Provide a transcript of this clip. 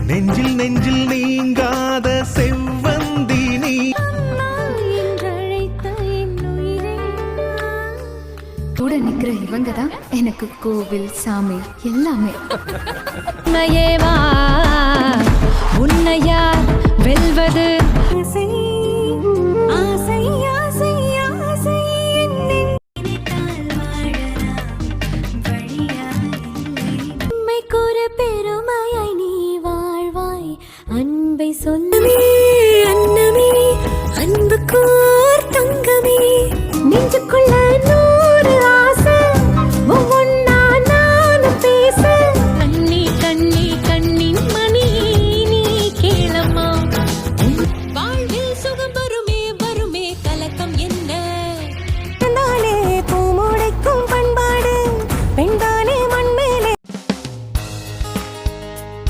நெஞ்சில் நெஞ்சில் நீங்காத செவ்வந்தி நீ கூட நிக்கிற இவங்க தான் எனக்கு கோவில் சாமி எல்லாமே. உன்னையா வெல்வது